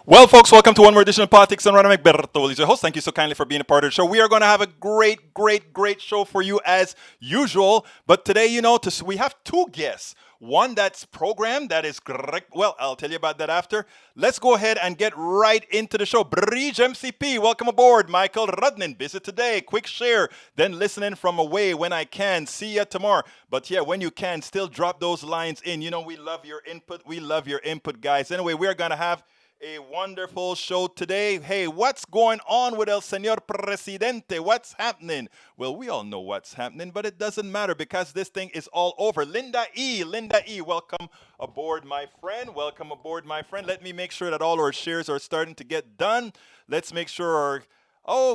Well, folks, welcome to one more edition of Politics and Rana McBertoli, your host. Thank you so kindly for being a part of the show. We are going to have a great show for you as usual. But today, we have two guests. One that's programmed, that is Greg. Well, I'll tell you about that after. Let's go ahead and get right into the show. Bridge MCP, welcome aboard. Michael Rudnin, visit today. Quick share, then listening from away when I can. See ya tomorrow. But yeah, when you can, still drop those lines in. We love your input. We love your input, guys. Anyway, we're going to have a wonderful show today. Hey, what's going on with El Señor Presidente? What's happening? Well, we all know what's happening, but it doesn't matter because this thing is all over. Linda E, welcome aboard, my friend. Welcome aboard, my friend. Let me make sure that all our shares are starting to get done. Let's make sure our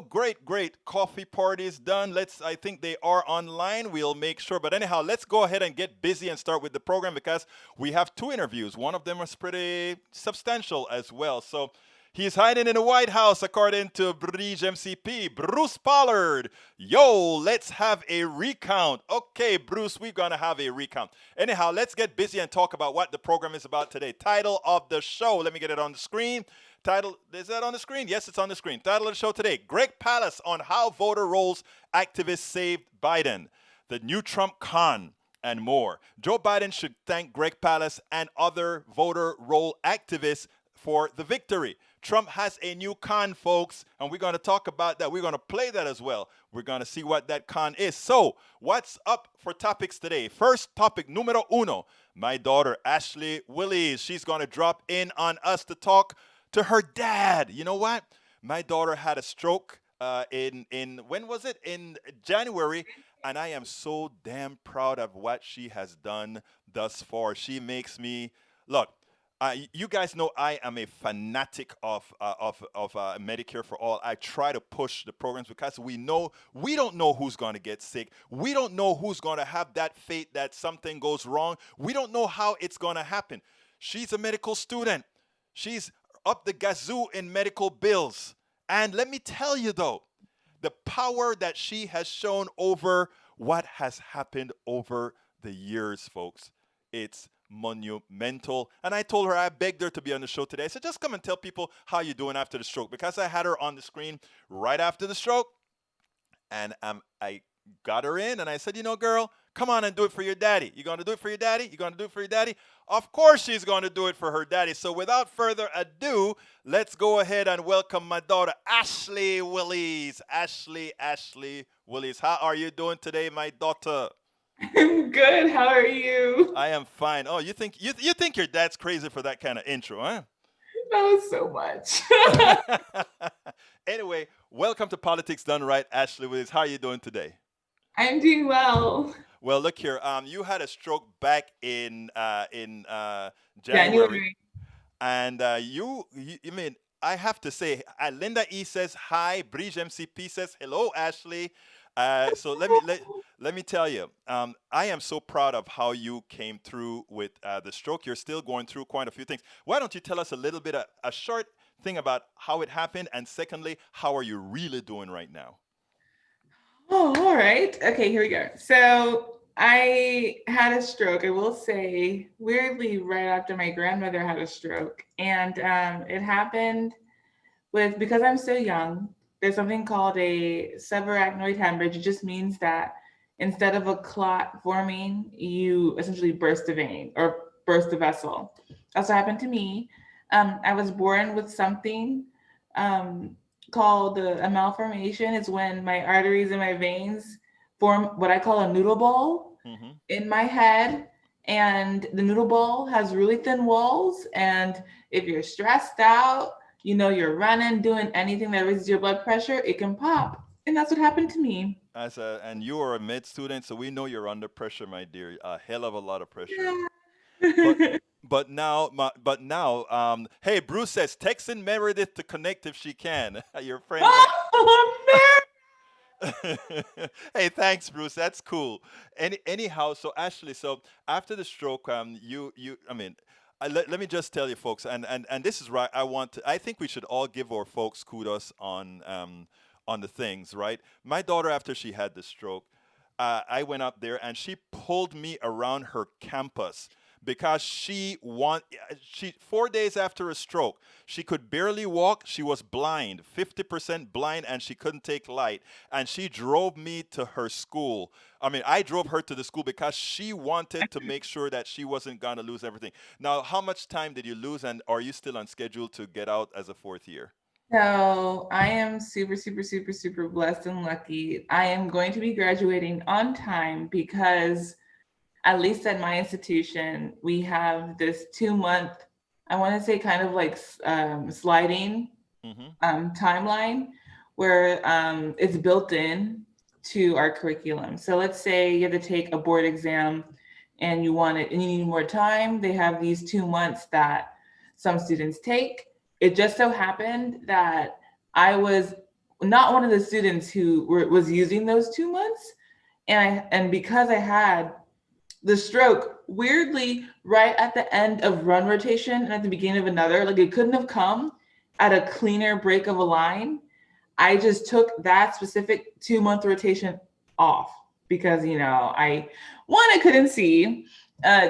great. Coffee party is done. I think they are online. We'll make sure. But anyhow, let's go ahead and get busy and start with the program because we have two interviews. One of them was pretty substantial as well. So he's hiding in the White House, according to Bridge MCP. Bruce Pollard. Yo, let's have a recount. Okay, Bruce, we're going to have a recount. Anyhow, let's get busy and talk about what the program is about today. Title of the show. Let me get it on the screen. Title, is that on the screen? Yes, it's on the screen. Title of the show today, Greg Palast on how voter rolls activists saved Biden, the new Trump con, and more. Joe Biden should thank Greg Palast and other voter roll activists for the victory. Trump has a new con, folks, and we're going to talk about that. We're going to play that as well. We're going to see what that con is. So, what's up for topics today? First topic, numero uno. My daughter, Ashley Willis, she's going to drop in on us to talk to her dad. You know what? My daughter had a stroke in when was it? In January, and I am so damn proud of what she has done thus far. She makes me look. You guys know I am a fanatic of Medicare for all. I try to push the programs because we don't know who's going to get sick. We don't know who's going to have that fate that something goes wrong. We don't know how it's going to happen. She's a medical student. She's up the gazoo in medical bills. And let me tell you though, the power that she has shown over what has happened over the years, folks, it's monumental. And I told her, I begged her to be on the show today. I said, just come and tell people how you're doing after the stroke, because I had her on the screen right after the stroke. And I got her in and I said, girl, come on and do it for your daddy. You going to do it for your daddy? You going to do it for your daddy? Of course she's going to do it for her daddy. So without further ado, let's go ahead and welcome my daughter, Ashley Willis. Ashley Willis. How are you doing today, my daughter? I'm good. How are you? I am fine. Oh, you think your dad's crazy for that kind of intro, huh? That was so much. Anyway, welcome to Politics Done Right, Ashley Willis. How are you doing today? I'm doing well. Well, look here. You had a stroke back in January, January. and I mean, I have to say, Linda E says hi. Bridge MCP says hello, Ashley. So let me tell you, I am so proud of how you came through with the stroke. You're still going through quite a few things. Why don't you tell us a little bit, a short thing about how it happened, and secondly, how are you really doing right now? Oh, all right. Okay, here we go. So I had a stroke, I will say, weirdly, right after my grandmother had a stroke. And it happened because I'm so young, there's something called a subarachnoid hemorrhage. It just means that instead of a clot forming, you essentially burst a vein or burst a vessel. That's what happened to me. I was born with something um, called a malformation. It's when my arteries and my veins form what I call a noodle ball Mm-hmm. in my head. And the noodle ball has really thin walls. And if you're stressed out, you're running, doing anything that raises your blood pressure, it can pop. And that's what happened to me. And you are a med student, so we know you're under pressure, my dear. A hell of a lot of pressure. But Yeah. but now, hey, Bruce says texting Meredith to connect if she can. Your friend. Oh, man. Hey, thanks, Bruce. That's cool. Anyhow, so Ashley, so after the stroke, I mean, let me just tell you, folks, and this is right. I think we should all give our folks kudos on the things, right? My daughter, after she had the stroke, I went up there and she pulled me around her campus because she 4 days after a stroke, she could barely walk. She was blind, 50% blind, and she couldn't take light. And she drove me to her school. I mean, I drove her to the school because she wanted to make sure that she wasn't gonna lose everything. Now, how much time did you lose, and are you still on schedule to get out as a fourth year? So I am super, super, super, super blessed and lucky. I am going to be graduating on time because, at least at my institution, we have this 2 month, I want to say kind of like sliding Mm-hmm. timeline where it's built in to our curriculum. So let's say you have to take a board exam and you want it and you need more time. They have these 2 months that some students take. It just so happened that I was not one of the students who was using those 2 months. And because I had the stroke weirdly right at the end of run rotation and at the beginning of another, like it couldn't have come at a cleaner break of a line. I just took that specific 2 month rotation off because, I, one, I couldn't see,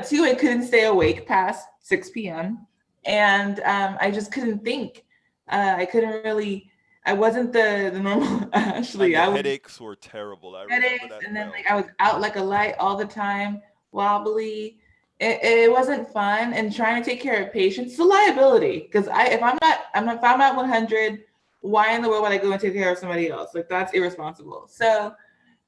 two, I couldn't stay awake past 6 p.m. And I just couldn't think. I couldn't really, I wasn't the normal, And actually, the I was headaches were terrible. I remember headaches, that and then well. like I was out like a light all the time, wobbly. It wasn't fun, and trying to take care of patients is a liability because if I'm at 100, why in the world would I go and take care of somebody else? Like that's irresponsible. So,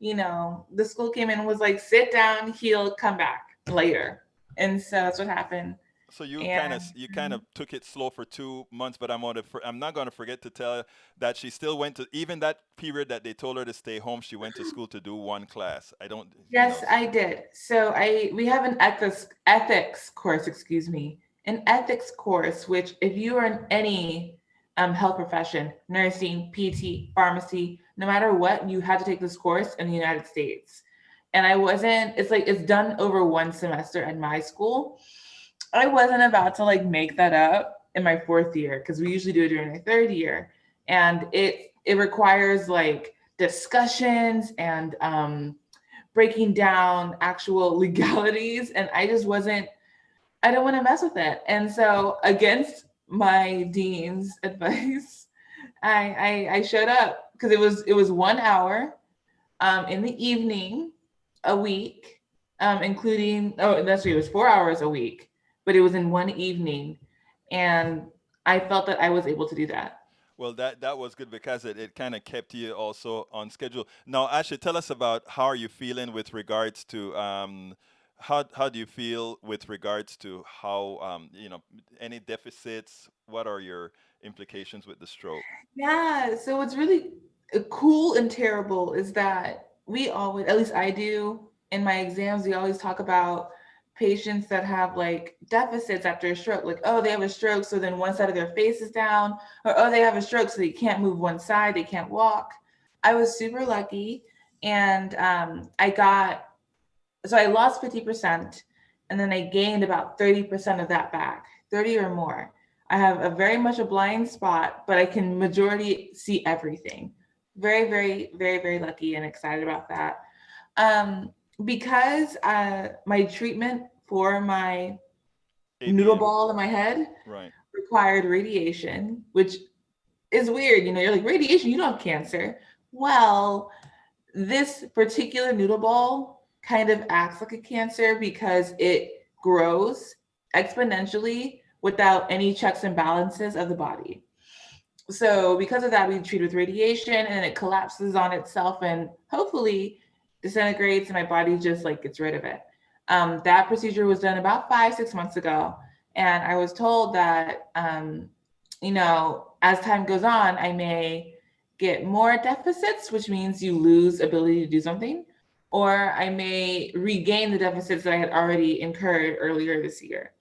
the school came in and was like, sit down, heal, come back later, and so that's what happened. So you kind of And you kind of took it slow for 2 months, but I'm not going to forget to tell you that she still went to, even that period that they told her to stay home. She went to school to do one class. I don't, yes, I did. So we have an ethics course, excuse me, an ethics course, which if you are in any health profession, nursing, PT, pharmacy, no matter what, you had to take this course in the United States. And I wasn't, it's like it's done over one semester at my school. I wasn't about to like make that up in my fourth year because we usually do it during my third year. And it requires like discussions and breaking down actual legalities, and I just wasn't, I don't want to mess with it. And so against my dean's advice, I showed up because it was 1 hour in the evening a week, including, oh, that's true, it was 4 hours a week, but it was in one evening, and I felt that I was able to do that. well, that was good because it kind of kept you also on schedule. Now, Ashley, tell us about how are you feeling with regards to how do you feel with regards to how any deficits? What are your implications with the stroke? Yeah, so what's really cool and terrible is that we always, at least I do in my exams, we always talk about patients that have like deficits after a stroke. Like, oh, they have a stroke, so then one side of their face is down, or oh, they have a stroke, so they can't move one side, they can't walk. I was super lucky, and so I lost 50%, and then I gained about 30% of that back, 30 or more. I have a very much a blind spot, but I can majority see everything. Very, very, very, very lucky and excited about that. Um, because my treatment for my noodle AVM, ball in my head right? required radiation, which is weird. You're like, radiation, you don't have cancer. Well, this particular noodle ball kind of acts like a cancer because it grows exponentially without any checks and balances of the body. So because of that, we treat with radiation and it collapses on itself and hopefully disintegrates and my body just like gets rid of it. That procedure was done about 5, 6 months ago. And I was told that, as time goes on, I may get more deficits, which means you lose ability to do something, or I may regain the deficits that I had already incurred earlier this year.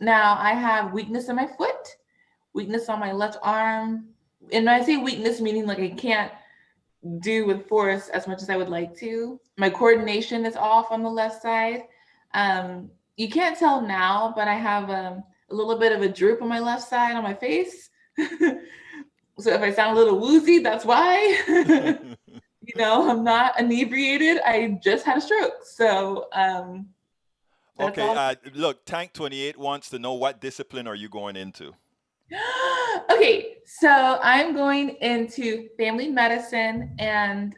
Now I have weakness in my foot, weakness on my left arm. And when I say weakness, meaning like I can't do with force as much as I would like to. My coordination is off on the left side. You can't tell now, but I have a little bit of a droop on my left side on my face. So if I sound a little woozy, that's why. I'm not inebriated. I just had a stroke. So That's Okay, all. look, Tank 28 wants to know what discipline are you going into? Okay, so I'm going into family medicine, and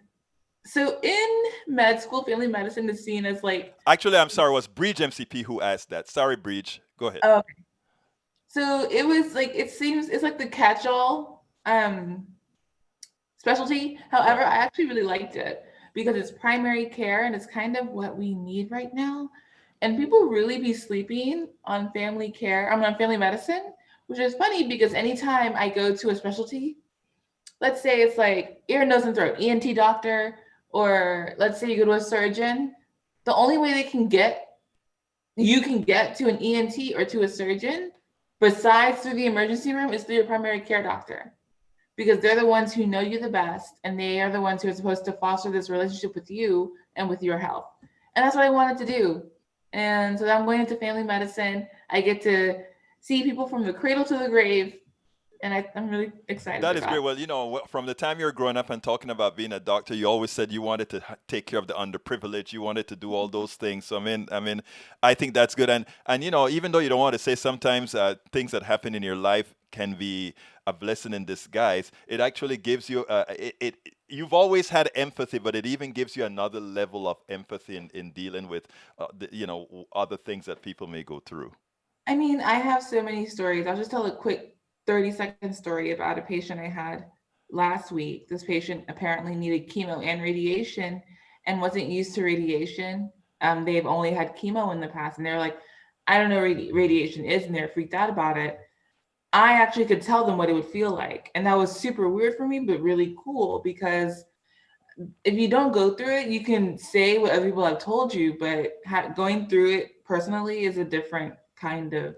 so in med school, family medicine is seen as like, Actually, I'm sorry, it was Breach MCP who asked that. Sorry, Breach. Go ahead. oh, so it was like it seems it's like the catch-all specialty. However, Right. I actually really liked it because it's primary care and it's kind of what we need right now. And people really be sleeping on family care, I mean, on family medicine, which is funny because anytime I go to a specialty, let's say it's like ear, nose, and throat, ENT doctor, or let's say you go to a surgeon, the only way you can get to an ENT or to a surgeon, besides through the emergency room, is through your primary care doctor. Because they're the ones who know you the best, and they are the ones who are supposed to foster this relationship with you and with your health. And that's what I wanted to do. And so I'm going into family medicine. I get to see people from the cradle to the grave, and I'm really excited That is about great. it. Well, from the time you were growing up and talking about being a doctor, you always said you wanted to take care of the underprivileged. You wanted to do all those things. So I think that's good. And even though you don't want to say, sometimes things that happen in your life can be a blessing in disguise. It actually gives you You've always had empathy, but it even gives you another level of empathy in dealing with other things that people may go through. I mean, I have so many stories. I'll just tell a quick 30-second story about a patient I had last week. This patient apparently needed chemo and radiation and wasn't used to radiation. They've only had chemo in the past, and they're like, I don't know what radiation is, and they're freaked out about it. I actually could tell them what it would feel like. And that was super weird for me, but really cool because if you don't go through it, you can say what other people have told you, but going through it personally is a different kind of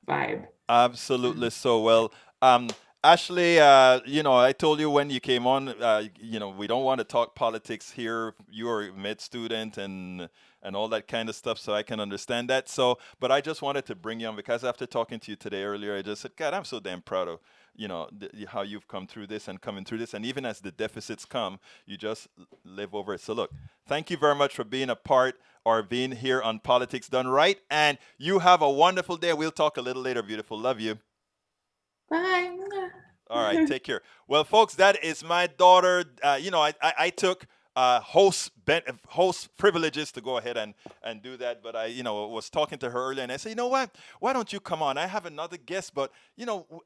vibe. Absolutely. So, well, um, Ashley, I told you when you came on, we don't want to talk politics here. You're a med student and all that kind of stuff, so I can understand that. So, but I just wanted to bring you on because after talking to you today earlier, I just said, God, I'm so damn proud of how you've come through this and coming through this, and even as the deficits come, you just live over it. So, look, thank you very much for being a part or being here on Politics Done Right. And you have a wonderful day. We'll talk a little later, beautiful. Love you. Bye. All right, take care. Well, folks, that is my daughter. I took host privileges to go ahead and do that, but I was talking to her earlier, and I said, you know what? Why don't you come on? I have another guest, but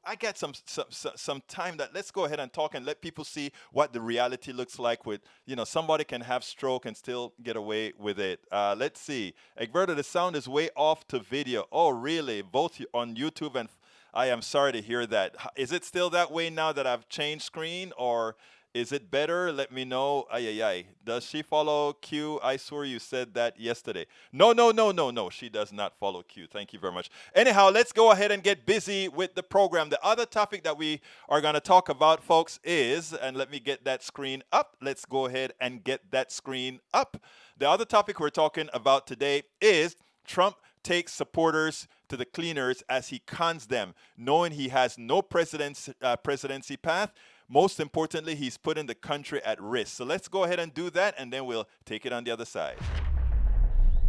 I got some time that let's go ahead and talk and let people see what the reality looks like with somebody can have stroke and still get away with it. Let's see. Egberto, the sound is way off to video. Oh, really? Both on YouTube and I am sorry to hear that. Is it still that way now that I've changed screen, or is it better? Let me know. Ay, ay, ay. Does she follow Q? I swear you said that yesterday. No, no, no, no, no. She does not follow Q. Thank you very much. Anyhow, let's go ahead and get busy with the program. The other topic that we are going to talk about, folks, is, and let me get that screen up. Let's go ahead and get that screen up. The other topic we're talking about today is Trump takes supporters to the cleaners as he cons them, knowing he has no presidency path. Most importantly, he's putting the country at risk. So let's go ahead and do that, and then we'll take it on the other side.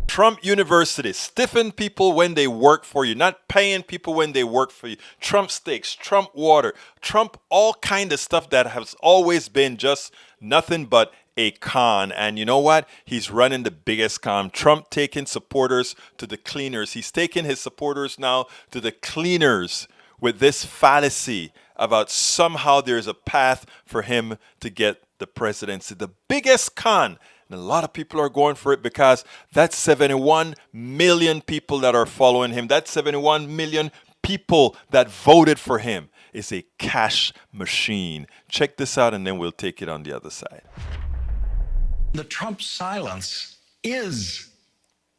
Trump University, stiffen people when they work for you, not paying people when they work for you. Trump steaks, Trump water, Trump all kind of stuff that has always been just nothing but a con. And you know what? He's running the biggest con. Trump taking supporters to the cleaners. He's taking his supporters now to the cleaners with this fallacy about somehow there's a path for him to get the presidency. The biggest con. And a lot of people are going for it because that's 71 million people that are following him. That's 71 million people that voted for him. It's a cash machine. Check this out, and then we'll take it on the other side. The Trump silence is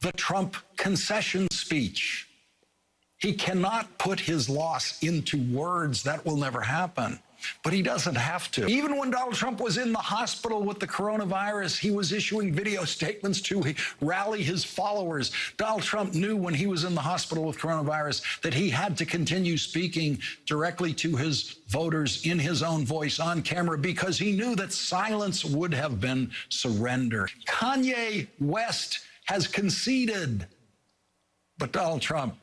the Trump concession speech. He cannot put his loss into words. That will never happen. But he doesn't have to. Even when Donald Trump was in the hospital with the coronavirus, he was issuing video statements to rally his followers. Donald Trump knew when he was in the hospital with coronavirus that he had to continue speaking directly to his voters in his own voice on camera because he knew that silence would have been surrender. Kanye West has conceded But Donald Trump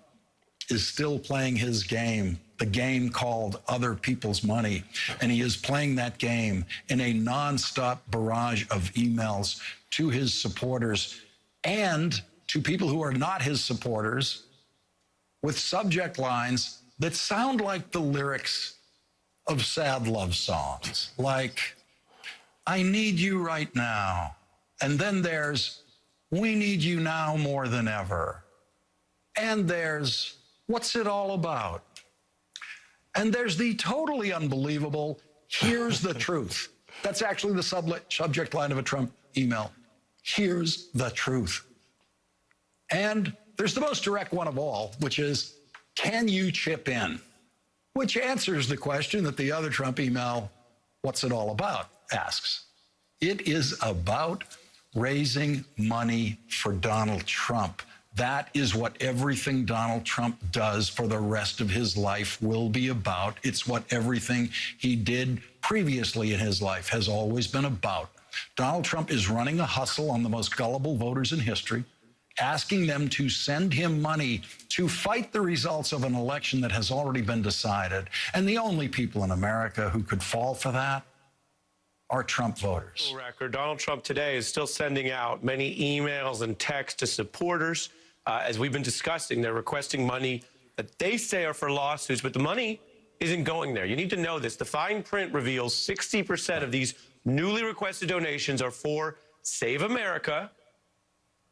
is still playing his game, the game called other people's money. And he is playing that game in a nonstop barrage of emails to his supporters and to people who are not his supporters with subject lines that sound like the lyrics of sad love songs, like, I need you right now. And then there's, we need you now more than ever. And there's, what's it all about? And there's the totally unbelievable, here's the truth. That's actually the subject line of a Trump email. Here's the truth. And there's the most direct one of all, which is, can you chip in? Which answers the question that the other Trump email, what's it all about, asks. It is about raising money for Donald Trump. That is what everything Donald Trump does for the rest of his life will be about. It's what everything he did previously in his life has always been about. Donald Trump is running a hustle on the most gullible voters in history, asking them to send him money to fight the results of an election that has already been decided. And the only people in America who could fall for that are Trump voters. Donald Trump today is still sending out many emails and texts to supporters. As we've been discussing, they're requesting money that they say are for lawsuits, but the money isn't going there. You need to know this. The fine print reveals 60% of these newly requested donations are for Save America,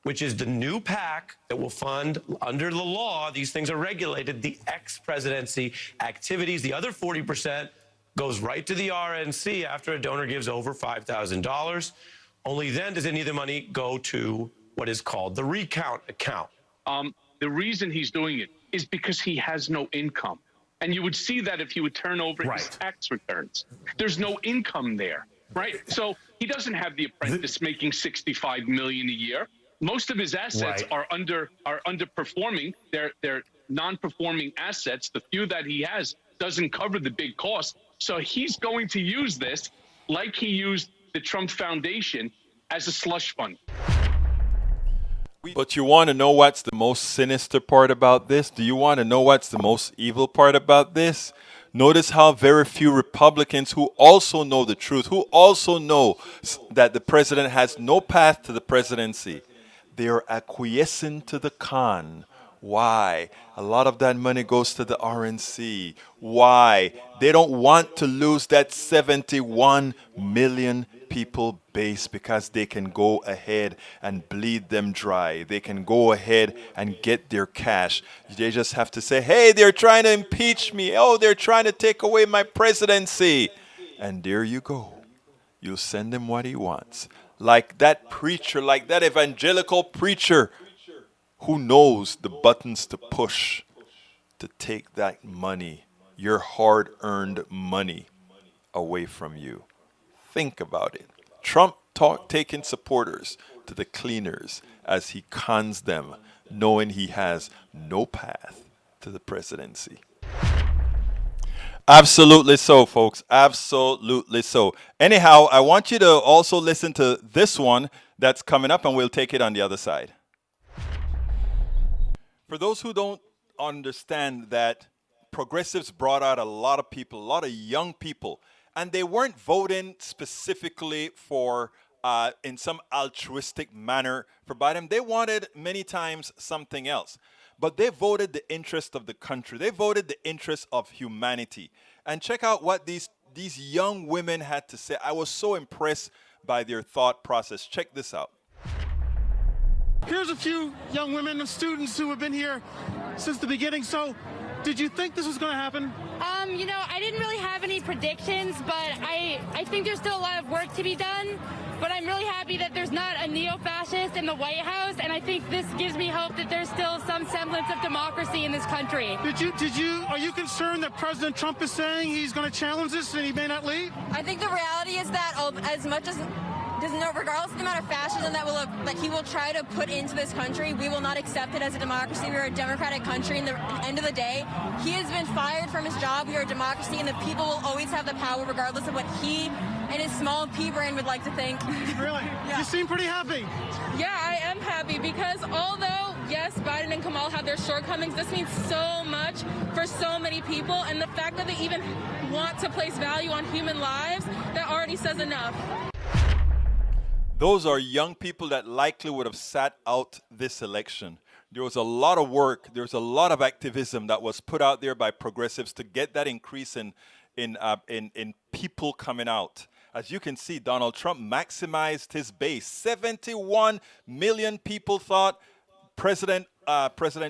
which is the new PAC that will fund, under the law, these things are regulated, the ex-presidency activities. The other 40% goes right to the RNC after a donor gives over $5,000. Only then does any of the money go to what is called the recount account. The reason he's doing it is because he has no income. And you would see that if he would turn over his tax returns. There's no income there, right? So he doesn't have The Apprentice making $65 million a year. Most of his assets are underperforming. They're non-performing assets. The few that he has doesn't cover the big costs. So he's going to use this like he used the Trump Foundation as a slush fund. But you want to know what's the most sinister part about this? Do you want to know what's the most evil part about this? Notice how very few Republicans who also know the truth, who also know that the president has no path to the presidency, they are acquiescing to the con. Why? A lot of that money goes to the RNC. Why? They don't want to lose that 71 million people base because they can go ahead and bleed them dry. They can go ahead and get their cash. They just have to say, hey, they're trying to impeach me. Oh, they're trying to take away my presidency. And there you go. You send him what he wants. Like that preacher, like that evangelical preacher who knows the buttons to push to take that money, your hard-earned money, away from you. Think about it. Trump taking supporters to the cleaners as he cons them, knowing he has no path to the presidency. Absolutely so, folks. Absolutely so. Anyhow, I want you to also listen to this one that's coming up, and we'll take it on the other side. For those who don't understand that progressives brought out a lot of people, a lot of young people, and they weren't voting specifically for, in some altruistic manner for Biden. They wanted many times something else. But they voted the interest of the country. They voted the interest of humanity. And check out what these young women had to say. I was so impressed by their thought process. Check this out. Here's a few young women and students who have been here since the beginning. So, did you think this was going to happen? I didn't really have any predictions, but I think there's still a lot of work to be done. But I'm really happy that there's not a neo-fascist in the White House, and I think this gives me hope that there's still some semblance of democracy in this country. Are you concerned that President Trump is saying he's going to challenge this and he may not leave? I think the reality is that as much as regardless of the amount of fascism that he will try to put into this country, we will not accept it as a democracy. We are a democratic country. In the end of the day, he has been fired from his job. We are a democracy, and the people will always have the power, regardless of what he and his small P brain would like to think. Really? Yeah. You seem pretty happy. Yeah, I am happy because although yes, Biden and Kamala have their shortcomings. This means so much for so many people. And the fact that they even want to place value on human lives, that already says enough. Those are young people that likely would have sat out this election. There was a lot of work, there's a lot of activism that was put out there by progressives to get that increase in people coming out. As you can see, Donald Trump maximized his base. 71 million people thought President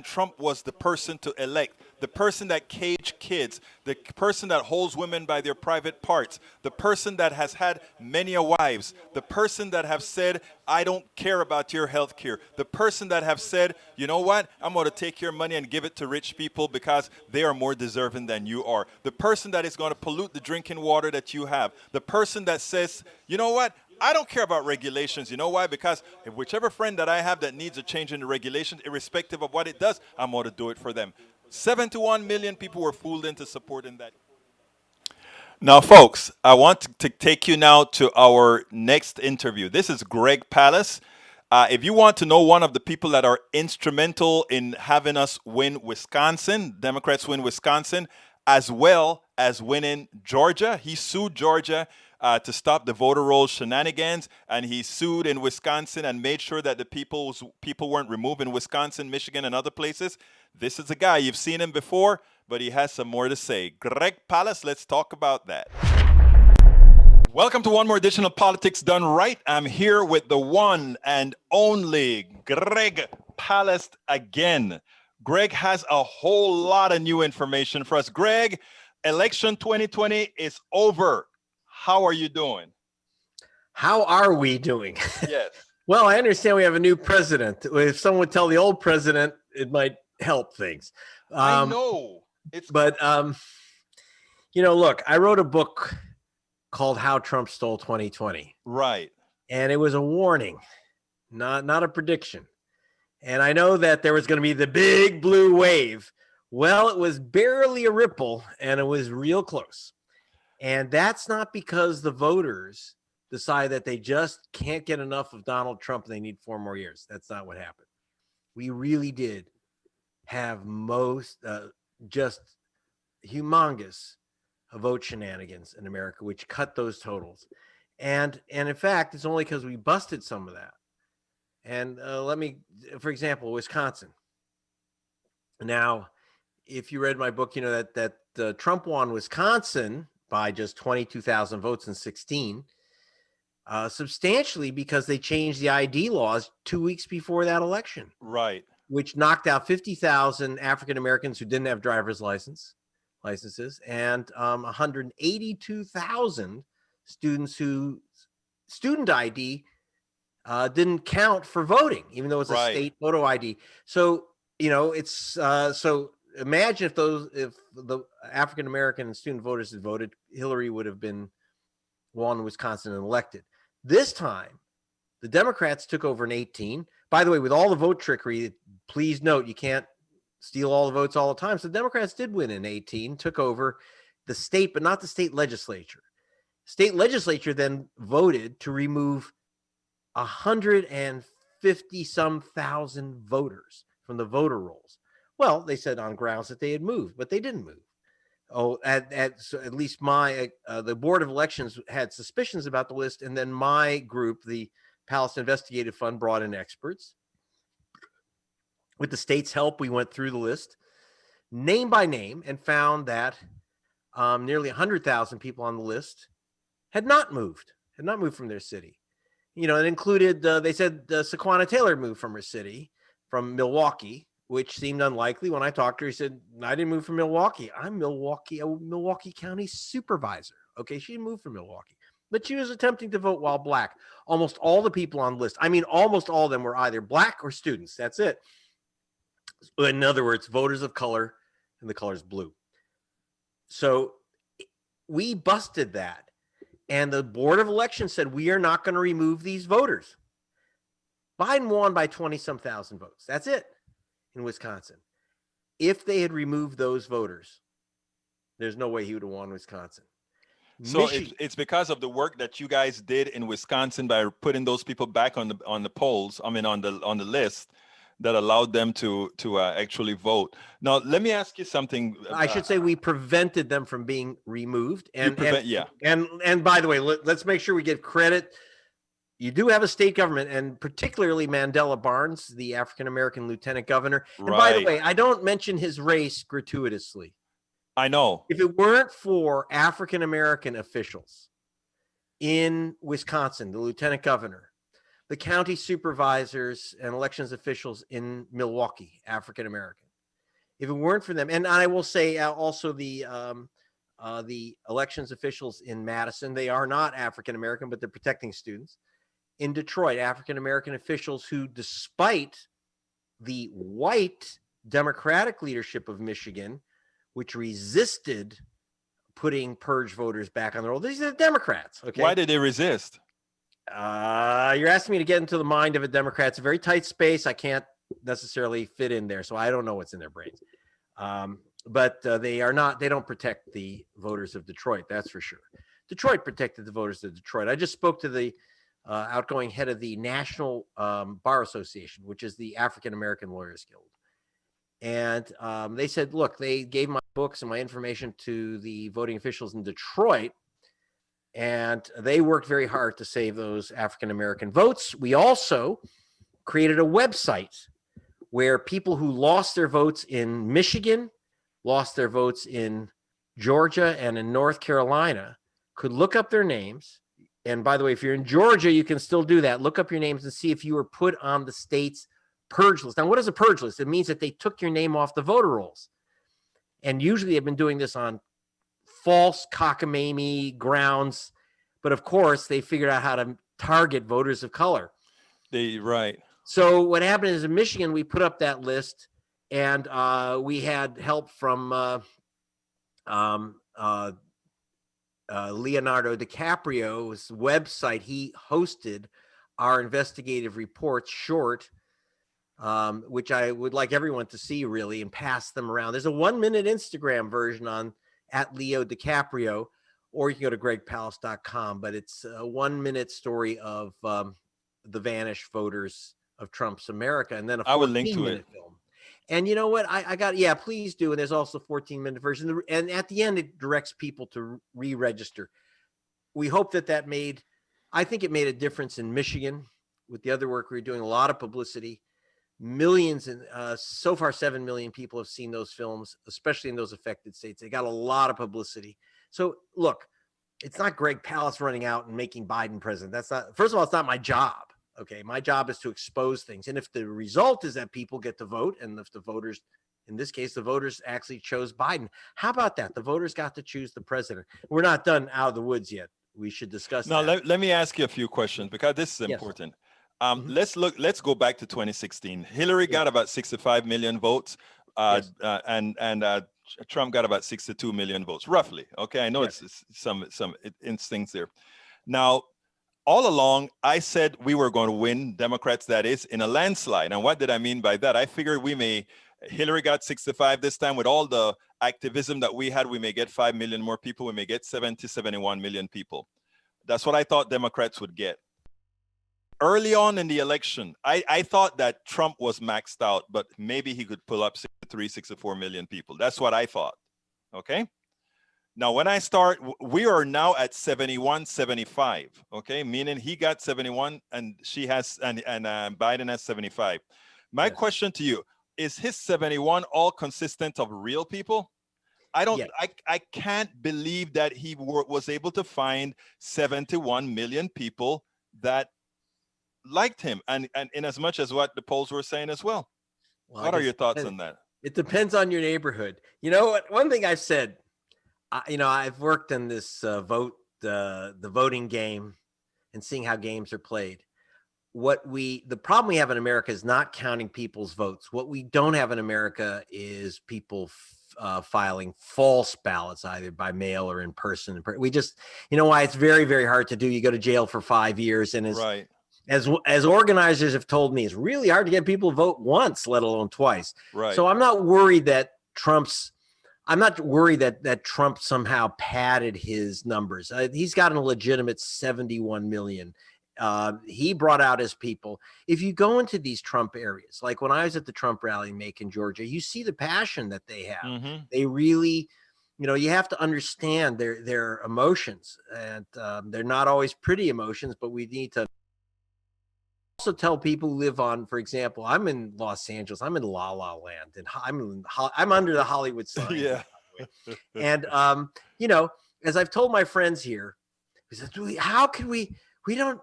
Trump was the person to elect, the person that caged kids, the person that holds women by their private parts, the person that has had many wives, the person that have said, I don't care about your health care, the person that have said, you know what, I'm going to take your money and give it to rich people because they are more deserving than you are, the person that is going to pollute the drinking water that you have, the person that says, you know what, I don't care about regulations. You know why? Because if whichever friend that I have that needs a change in the regulations, irrespective of what it does, I'm going to do it for them. 71 million people were fooled into supporting that. Now, folks, I want to take you now to our next interview. This is Greg Palast. If you want to know one of the people that are instrumental in having us win Wisconsin, Democrats win Wisconsin, as well as winning Georgia, he sued Georgia to stop the voter roll shenanigans, and he sued in Wisconsin and made sure that the people weren't removed in Wisconsin, Michigan, and other places. This is a guy, you've seen him before, but he has some more to say. Greg Palast, let's talk about that. Welcome to one more edition of Politics Done Right. I'm here with the one and only Greg Palast again. Greg has a whole lot of new information for us. Greg, election 2020 is over. How are you doing? How are we doing? Yes. Well, I understand we have a new president. If someone would tell the old president, it might help things. I know. Look, I wrote a book called How Trump Stole 2020. Right. And it was a warning, not a prediction. And I know that there was going to be the big blue wave. Well, it was barely a ripple, and it was real close. And that's not because the voters decide that they just can't get enough of Donald Trump and they need 4 more years. That's not what happened. We really did have just humongous vote shenanigans in America, which cut those totals. And in fact, it's only because we busted some of that. And for example, Wisconsin. Now, if you read my book, you know that Trump won Wisconsin by just 22,000 votes in 16, substantially because they changed the ID laws 2 weeks before that election. Right. Which knocked out 50,000 African Americans who didn't have driver's licenses, and 182,000 students whose student ID didn't count for voting, even though it's a state photo ID. So, it's so imagine if the African American and student voters had voted, Hillary would have been won Wisconsin and elected. This time, the Democrats took over in 18. By the way, with all the vote trickery, please note you can't steal all the votes all the time. So the Democrats did win in 18, took over the state, but not the state legislature. State legislature then voted to remove 150-some thousand voters from the voter rolls. Well, they said on grounds that they had moved, but they didn't move. So at least the Board of Elections had suspicions about the list, and then my group, the Palast Investigative Fund, brought in experts. With the state's help, we went through the list, name by name, and found that nearly 100,000 people on the list had not moved from their city. It included, they said Sequana Taylor moved from her city, from Milwaukee, which seemed unlikely. When I talked to her, he said, I didn't move from Milwaukee. I'm a Milwaukee County supervisor. Okay, she didn't move from Milwaukee. But she was attempting to vote while black. Almost all the people on the list, almost all of them were either black or students. That's it. In other words, voters of color, and the color's blue. So we busted that. And the Board of Elections said, we are not going to remove these voters. Biden won by 20-some thousand votes. That's it in Wisconsin. If they had removed those voters, there's no way he would have won Wisconsin. So it's because of the work that you guys did in Wisconsin by putting those people back on the polls. On the list. that allowed them to actually vote. Now, let me ask you something. I should say we prevented them from being removed. And yeah. And by the way, let's make sure we give credit. You do have a state government, and particularly Mandela Barnes, the African-American lieutenant governor. And by the way, I don't mention his race gratuitously. I know. If it weren't for African-American officials in Wisconsin, the lieutenant governor, the county supervisors and elections officials in Milwaukee, African-American, if it weren't for them, and I will say also the elections officials in Madison, they are not African-American, but they're protecting students. In Detroit, African-American officials who, despite the white Democratic leadership of Michigan, which resisted putting purge voters back on the roll, these are the Democrats. Okay. Why did they resist? You're asking me to get into the mind of a Democrat. It's a very tight space. I can't necessarily fit in there, so I don't know what's in their brains. But they don't protect the voters of Detroit, that's for sure. Detroit protected the voters of Detroit. I just spoke to the outgoing head of the National Bar Association, which is the African American Lawyers Guild. And they said, look, they gave my books and my information to the voting officials in Detroit, and they worked very hard to save those African American votes. We also created a website where people who lost their votes in Michigan, lost their votes in Georgia and in North Carolina could look up their names. And by the way, if you're in Georgia, you can still do that. Look up your names and see if you were put on the state's purge list. Now, what is a purge list? It means that they took your name off the voter rolls. And usually they've been doing this on false cockamamie grounds. But of course, they figured out how to target voters of color. Right. So what happened is in Michigan, we put up that list, and we had help from Leonardo DiCaprio's website. He hosted our investigative reports short, which I would like everyone to see really and pass them around. There's a 1-minute Instagram version on @Leo DiCaprio, or you can go to gregpalast.com, but it's a 1-minute story of the vanished voters of Trump's America, and then a 14-minute film. And you know what? I got, please do. And there's also a 14-minute version. And at the end, it directs people to re-register. We hope that made, I think it made a difference in Michigan with the other work we were doing, a lot of publicity. Millions, and so far 7 million people have seen those films, especially in those affected states. They got a lot of publicity. So look, it's not Greg Palast running out and making Biden president. That's not, first of all, it's not my job. Okay, my job is to expose things. And if the result is that people get to vote, and if the voters, in this case, the voters actually chose Biden, how about that? The voters got to choose the president. We're not done out of the woods yet. We should discuss now, that. let me ask you a few questions, because this is important. Let's go back to 2016. Hillary got about 65 million votes, and Trump got about 62 million votes, roughly. Okay, I know it's some instincts there. Now, all along, I said we were going to win, Democrats, that is, in a landslide. And what did I mean by that? I figured Hillary got 65 this time. With all the activism that we had, we may get 5 million more people. We may get 71 million people. That's what I thought Democrats would get. Early on in the election, I thought that Trump was maxed out, but maybe he could pull up 64 million people. That's what I thought, okay? Now, when I start, we are now at 71, 75, okay? Meaning he got 71 and Biden has 75. My question to you, is his 71 all consistent of real people? I can't believe that he was able to find 71 million people that liked him, and in as much as what the polls were saying as well. What are your thoughts on that? It depends on your neighborhood. You know what? One thing I've said, I've worked in this the voting game and seeing how games are played. The problem we have in America is not counting people's votes. What we don't have in America is people filing false ballots, either by mail or in person. We just, why it's very, very hard to do. You go to jail for 5 years, and as organizers have told me, it's really hard to get people to vote once, let alone twice. Right. So I'm not worried that Trump somehow padded his numbers. He's got a legitimate 71 million. He brought out his people. If you go into these Trump areas, like when I was at the Trump rally in Macon, Georgia, you see the passion that they have. Mm-hmm. They really, you have to understand their emotions, and they're not always pretty emotions, but we need to also tell people who live on, for example, I'm in Los Angeles, I'm in La La Land, and I'm under the Hollywood sign. Yeah. And as I've told my friends here, he said, how can we don't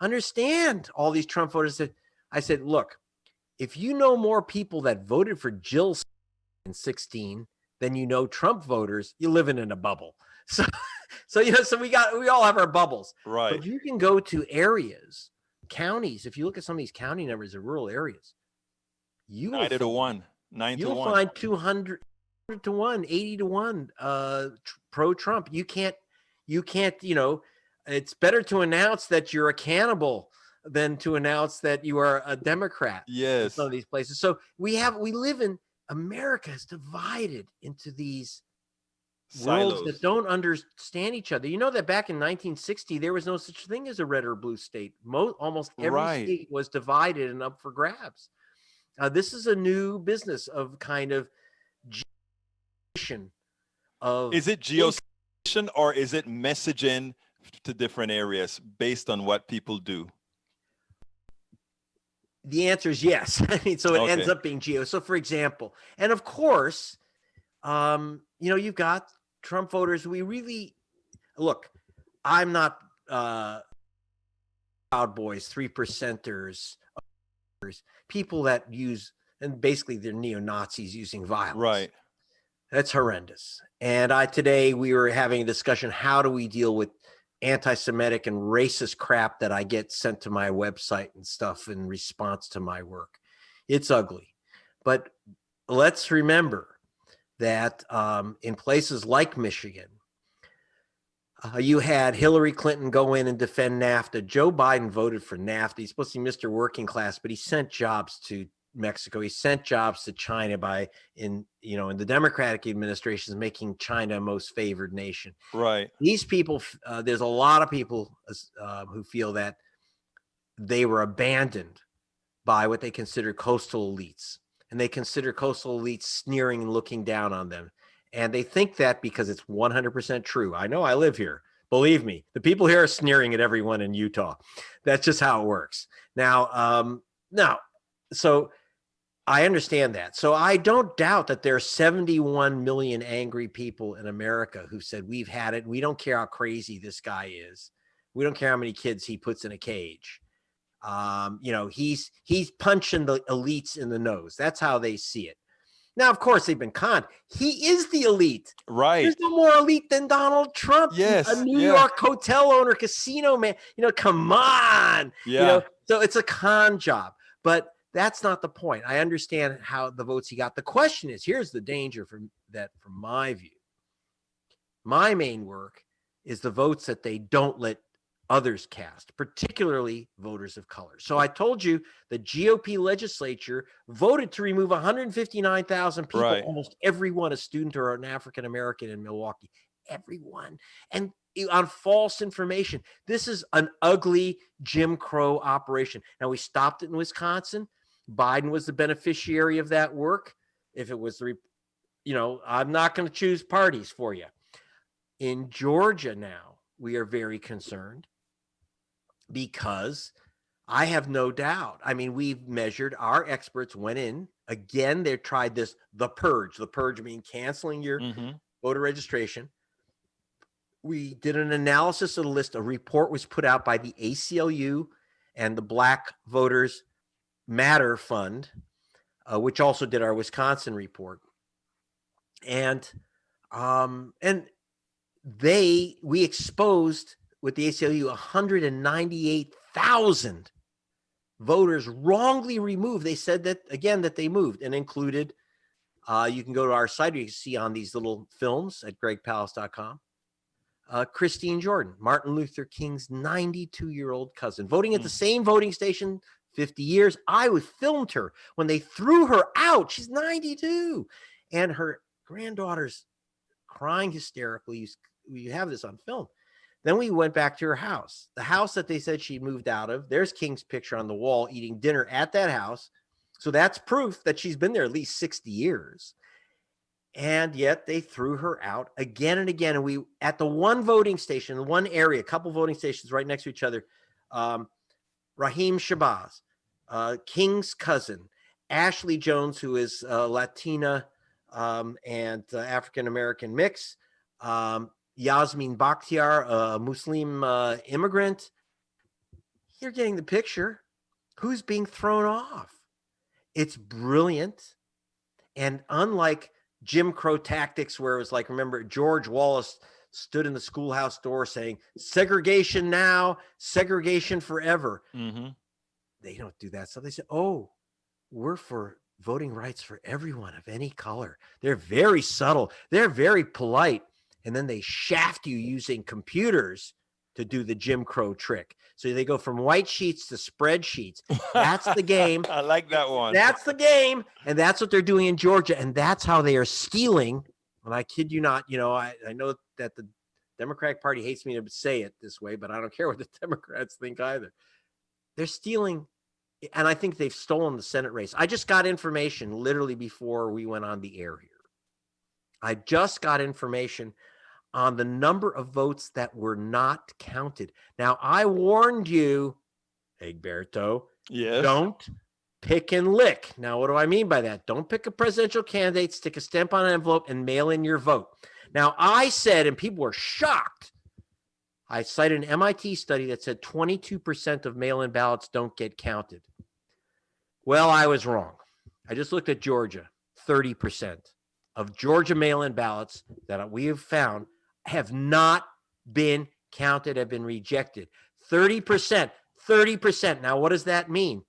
understand all these Trump voters. I said, look, if you know more people that voted for Jill in 2016 than you know Trump voters, you're living in a bubble. So we all have our bubbles. Right. But you can go to areas, counties. If you look at some of these county numbers in rural areas, you 9 to 1. 9 to 1. You'll find 200 to 1, 80 to 1 pro Trump. You can't, it's better to announce that you're a cannibal than to announce that you are a Democrat. Yes. In some of these places. So we live in, America is divided into these Silos. worlds that don't understand each other. You know that back in 1960, there was no such thing as a red or blue state. Almost every state was divided and up for grabs. This is a new business of kind of is it geolocation or is it messaging to different areas based on what people do? The answer is yes. So it ends up being geo. So for example, and of course, you've got Trump voters. We really look, I'm not Proud Boys, 3%ers, people that use, and basically they're neo-Nazis using violence. Right. That's horrendous. And today we were having a discussion, how do we deal with anti-Semitic and racist crap that I get sent to my website and stuff in response to my work. It's ugly. But let's remember that in places like Michigan, you had Hillary Clinton go in and defend NAFTA. Joe Biden voted for NAFTA. He's supposed to be Mr. Working Class, but he sent jobs to Mexico. He sent jobs to China in the Democratic administration, is making China a most favored nation. Right. These people, there's a lot of people who feel that they were abandoned by what they consider coastal elites, and they consider coastal elites sneering and looking down on them. And they think that because it's 100% true. I know, I live here. Believe me, the people here are sneering at everyone in Utah. That's just how it works. Now, so I understand that. So I don't doubt that there are 71 million angry people in America who said, we've had it. We don't care how crazy this guy is. We don't care how many kids he puts in a cage. He's punching the elites in the nose. That's how they see it. Now, of course, they've been conned. He is the elite. Right. There's no more elite than Donald Trump. Yes. A New York hotel owner, casino man. Come on. Yeah. So it's a con job. But that's not the point. I understand how the votes he got. The question is, here's the danger from my view. My main work is the votes that they don't let others cast, particularly voters of color. So I told you the GOP legislature voted to remove 159,000 people, right. Almost everyone a student or an African-American in Milwaukee, everyone. And on false information. This is an ugly Jim Crow operation. Now, we stopped it in Wisconsin. Biden was the beneficiary of that work. If it was, I'm not going to choose parties for you. In Georgia now, we are very concerned because I have no doubt. I mean, we've measured, our experts went in. Again, they tried the purge meaning canceling your voter registration. We did an analysis of the list. A report was put out by the ACLU and the Black Voters Matter Fund, which also did our Wisconsin report. And we exposed with the ACLU 198,000 voters wrongly removed. They said that they moved, and included, you can go to our site, you can see on these little films at gregpalast.com, Christine Jordan, Martin Luther King's 92-year-old cousin, voting at the same voting station 50 years. I filmed her when they threw her out. She's 92. And her granddaughter's crying hysterically. You have this on film. Then we went back to her house, the house that they said she moved out of. There's King's picture on the wall eating dinner at that house. So that's proof that she's been there at least 60 years. And yet they threw her out again and again. And we, at the one voting station, one area, a couple voting stations right next to each other, Raheem Shabazz, King's cousin, Ashley Jones, who is Latina and African-American mix, Yasmin Bakhtiar, a Muslim immigrant. You're getting the picture. Who's being thrown off? It's brilliant. And unlike Jim Crow tactics, where it was like, remember, George Wallace stood in the schoolhouse door saying, segregation now, segregation forever. Mm-hmm. They don't do that. So they say, oh, we're for voting rights for everyone of any color. They're very subtle. They're very polite. And then they shaft you using computers to do the Jim Crow trick. So they go from white sheets to spreadsheets. That's the game. I like that one. That's the game. And that's what they're doing in Georgia. And that's how they are stealing. And I kid you not, I know that the Democratic Party hates me to say it this way, but I don't care what the Democrats think either. They're stealing. And I think they've stolen the Senate race. I just got information literally before we went on the air here. I just got information on the number of votes that were not counted. Now, I warned you, Egberto, Yes. don't pick and lick. Now, what do I mean by that? Don't pick a presidential candidate, stick a stamp on an envelope, and mail in your vote. Now, I said, and people were shocked, I cited an MIT study that said 22% of mail-in ballots don't get counted. Well, I was wrong. I just looked at Georgia. 30% of Georgia mail-in ballots that we have found have not been counted, have been rejected. 30%. Now, what does that mean?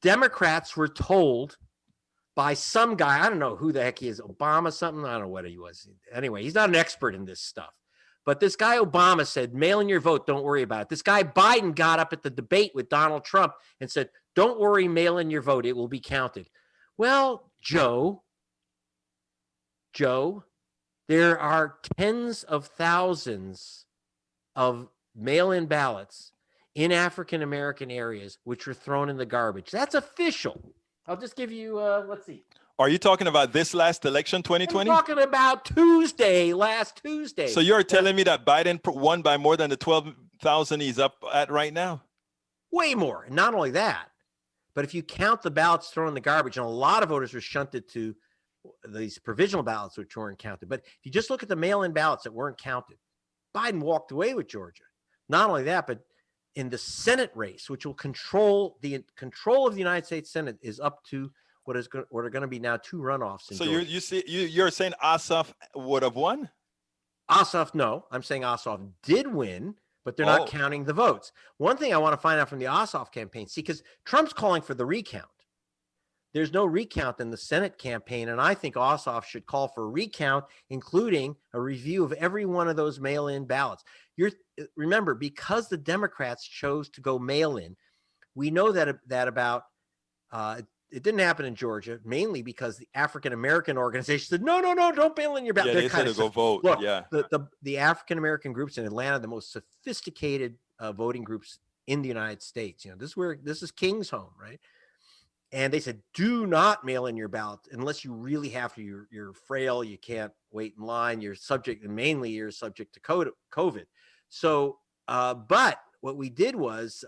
Democrats were told by some guy, I don't know who the heck he is, Obama something, I don't know what he was. Anyway, he's not an expert in this stuff. But this guy Obama said, mail in your vote, don't worry about it. This guy Biden got up at the debate with Donald Trump and said, don't worry, mail in your vote, it will be counted. Well, Joe, there are tens of thousands of mail-in ballots in African-American areas which were thrown in the garbage. That's official. I'll just give you, let's see. Are you talking about this last election, 2020? I'm talking about last Tuesday. So you're telling me that Biden won by more than the 12,000 he's up at right now? Way more. And not only that, but if you count the ballots thrown in the garbage, and a lot of voters were shunted to these provisional ballots which weren't counted. But if you just look at the mail-in ballots that weren't counted, Biden walked away with Georgia. Not only that, but in the Senate race, which will control of the United States Senate, is up to what are going to be now two runoffs. So you're saying Ossoff would have won? Ossoff, no. I'm saying Ossoff did win, but they're not counting the votes. One thing I want to find out from the Ossoff campaign, see, because Trump's calling for the recount. There's no recount in the Senate campaign, and I think Ossoff should call for a recount, including a review of every one of those mail-in ballots. Remember, because the Democrats chose to go mail-in, we know that about it didn't happen in Georgia, mainly because the African-American organization said, no, don't mail in your ballot. Yeah, they said to go vote. Look, yeah. The African-American groups in Atlanta, the most sophisticated voting groups in the United States. This is King's home, right? And they said, do not mail in your ballot unless you really have to. You're frail. You can't wait in line. You're subject to COVID. So, but what we did was,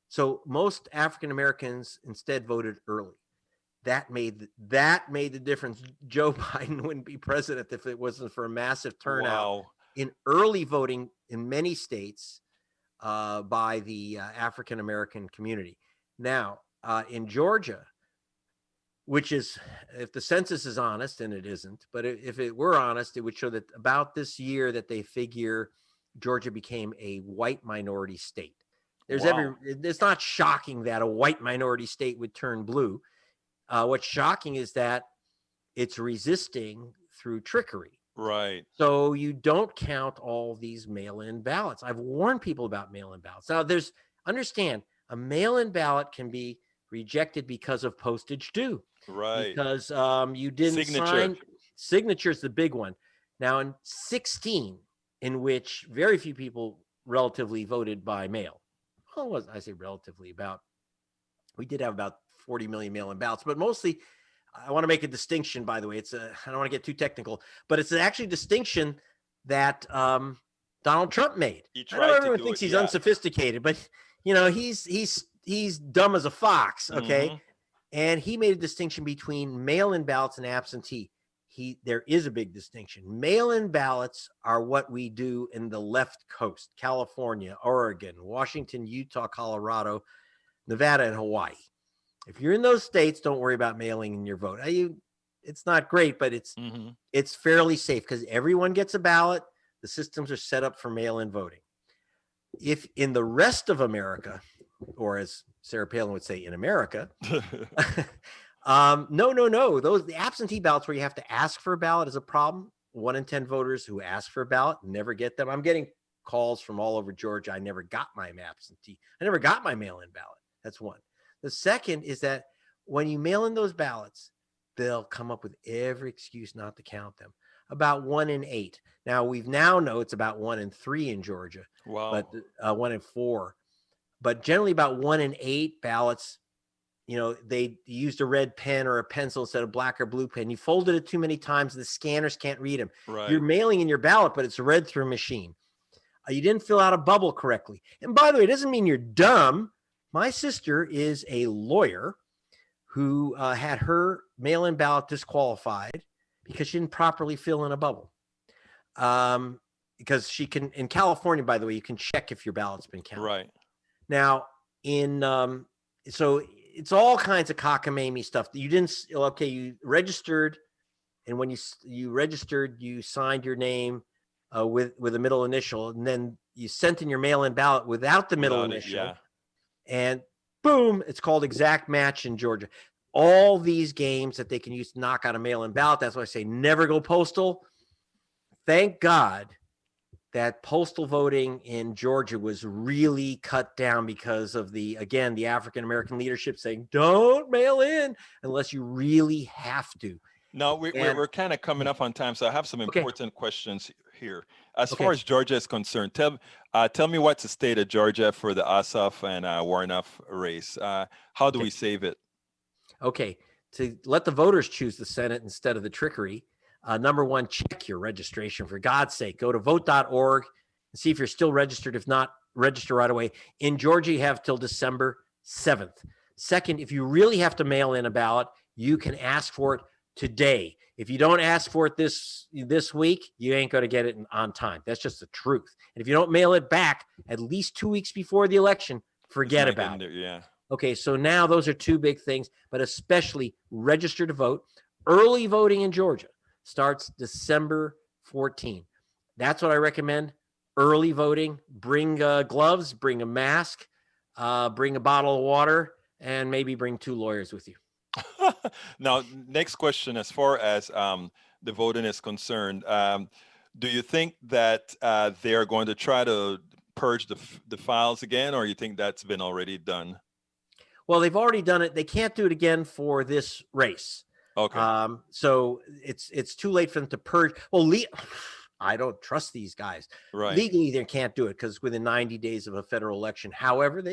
so most African Americans instead voted early. That made the difference. Joe Biden wouldn't be president if it wasn't for a massive turnout in early voting in many states by the African American community. Now, in Georgia, which is, if the census is honest, and it isn't, but if it were honest, it would show that about this year that they figure Georgia became a white minority state. It's not shocking that a white minority state would turn blue. What's shocking is that it's resisting through trickery. Right. So you don't count all these mail-in ballots. I've warned people about mail-in ballots. Now, understand, a mail-in ballot can be rejected because of postage due. Right. Because you didn't sign. Signature is the big one. Now, in 16, in which very few people relatively voted by mail. Well, I say relatively, we did have about 40 million mail-in ballots, but mostly, I want to make a distinction, by the way. I don't want to get too technical, but it's actually a distinction that Donald Trump made. I know everyone thinks he's unsophisticated, but he's dumb as a fox, okay? Mm-hmm. And he made a distinction between mail-in ballots and absentee. There is a big distinction. Mail-in ballots are what we do in the left coast, California, Oregon, Washington, Utah, Colorado, Nevada, and Hawaii. If you're in those states, don't worry about mailing in your vote. It's not great, but it's fairly safe because everyone gets a ballot. The systems are set up for mail-in voting. If in the rest of America, or as Sarah Palin would say, in America, no. The absentee ballots where you have to ask for a ballot is a problem. 1 in 10 voters who ask for a ballot never get them. I'm getting calls from all over Georgia. I never got my absentee. I never got my mail-in ballot. That's one. The second is that when you mail in those ballots, they'll come up with every excuse not to count them. About 1 in 8. Now we know it's about 1 in 3 in Georgia. Wow. But 1 in 4. But generally about 1 in 8 ballots, they used a red pen or a pencil instead of black or blue pen. You folded it too many times, the scanners can't read them. Right. You're mailing in your ballot, but it's read through a machine. You didn't fill out a bubble correctly. And by the way, it doesn't mean you're dumb. My sister is a lawyer who had her mail-in ballot disqualified because she didn't properly fill in a bubble. Because she can, in California, by the way, you can check if your ballot's been counted. Right. Now, so it's all kinds of cockamamie stuff. You registered, and when you registered, you signed your name with a middle initial, and then you sent in your mail-in ballot without the middle initial. And boom, it's called exact match in Georgia. All these games that they can use to knock out a mail-in ballot. That's why I say never go postal. Thank God that postal voting in Georgia was really cut down because of the African-American leadership saying, don't mail in unless you really have to. Now, we're kind of coming up on time, so I have some important questions here. As far as Georgia is concerned, tell me what's the state of Georgia for the Ossoff and Warnoff race. How do we save it? Okay, to let the voters choose the Senate instead of the trickery, number one, check your registration. For God's sake, go to vote.org and see if you're still registered. If not, register right away. In Georgia, you have till December 7th. Second, if you really have to mail in a ballot, you can ask for it today. If you don't ask for it this week, you ain't going to get it on time. That's just the truth. And if you don't mail it back at least 2 weeks before the election, forget about it. Yeah. Okay, so now those are two big things, but especially register to vote. Early voting in Georgia starts December 14. That's what I recommend. Early voting. Bring gloves, bring a mask, bring a bottle of water, and maybe bring 2 lawyers with you. Now, next question, as far as the voting is concerned, do you think that they are going to try to purge the files again, or you think that's been already done? Well, they've already done it. They can't do it again for this race. Okay. So it's too late for them to purge. Well, I don't trust these guys. Right. Legally, they can't do it because within 90 days of a federal election. However,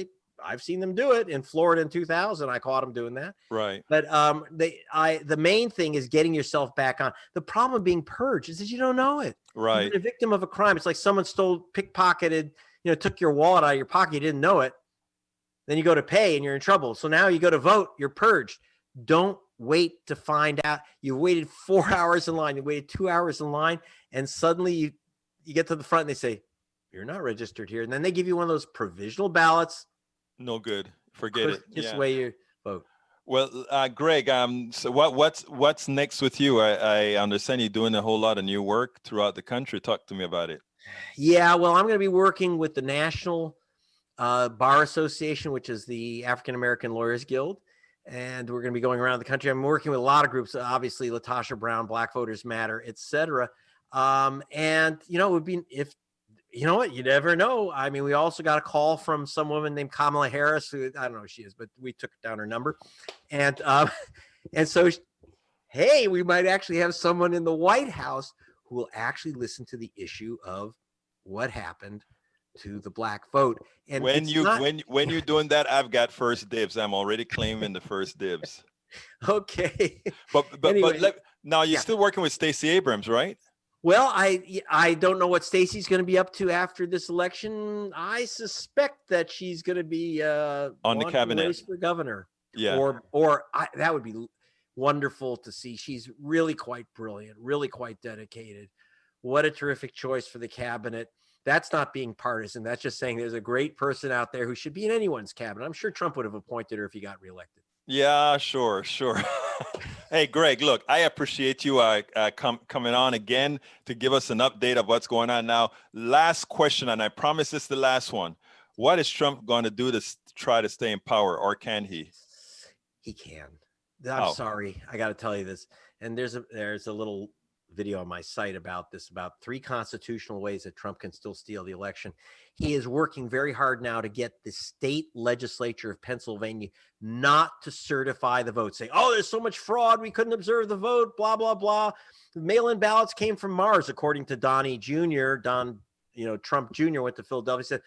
I've seen them do it in Florida in 2000. I caught them doing that. Right. But the main thing is getting yourself back on. The problem of being purged is that you don't know it. Right. You're a victim of a crime. It's like someone pickpocketed, took your wallet out of your pocket. You didn't know it. Then you go to pay and you're in trouble. So now you go to vote, you're purged. Don't wait to find out. You waited 4 hours in line. You waited 2 hours in line. And suddenly you get to the front and they say, you're not registered here. And then they give you one of those provisional ballots. No good. Forget it. Just way you vote. Well, Greg, so what's next with you? I understand you're doing a whole lot of new work throughout the country. Talk to me about it. Yeah, well, I'm going to be working with the National Bar Association, which is the African American Lawyers Guild, and we're going to be going around the country. I'm working with a lot of groups, obviously Latasha Brown, Black Voters Matter, etc. And it would be you never know. I mean, we also got a call from some woman named Kamala Harris, who I don't know who she is, but we took down her number, and so hey, we might actually have someone in the White House who will actually listen to the issue of what happened to the black vote. And When it's you not when you're doing that, I've got first dibs. I'm already claiming the first dibs. okay. But Anyway, now you're yeah. still working with Stacey Abrams, right? Well, I don't know what Stacey's going to be up to after this election. I suspect that she's going to be On the launching a cabinet. race for governor, Yeah. that would be wonderful to see. She's really quite brilliant, really quite dedicated. What a terrific choice for the cabinet. That's not being partisan. That's just saying there's a great person out there who should be in anyone's cabinet. I'm sure Trump would have appointed her if he got reelected. Yeah, sure. Hey, Greg, look, I appreciate you coming on again to give us an update of what's going on now. Last question, and I promise this is the last one. What is Trump going to do to try to stay in power, or can he? He can. I'm sorry. I got to tell you this. And there's a little video on my site about this, about 3 constitutional ways that Trump can still steal the election. He is working very hard now to get the state legislature of Pennsylvania not to certify the vote, saying, oh, there's so much fraud, we couldn't observe the vote, blah, blah, blah. Mail-in ballots came from Mars, according to Donnie Jr. Trump Jr. went to Philadelphia, said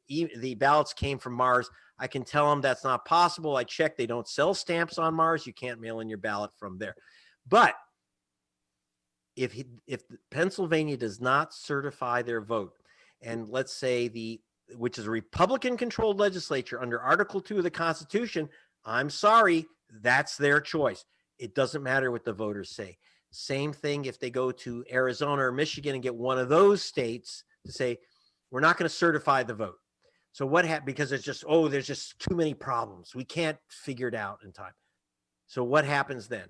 the ballots came from Mars. I can tell him that's not possible. I checked. They don't sell stamps on Mars. You can't mail in your ballot from there. But if Pennsylvania does not certify their vote, and let's say which is a Republican-controlled legislature under Article 2 of the Constitution, I'm sorry, that's their choice. It doesn't matter what the voters say. Same thing if they go to Arizona or Michigan and get one of those states to say, we're not going to certify the vote. So what happened? Because there's just too many problems. We can't figure it out in time. So what happens then?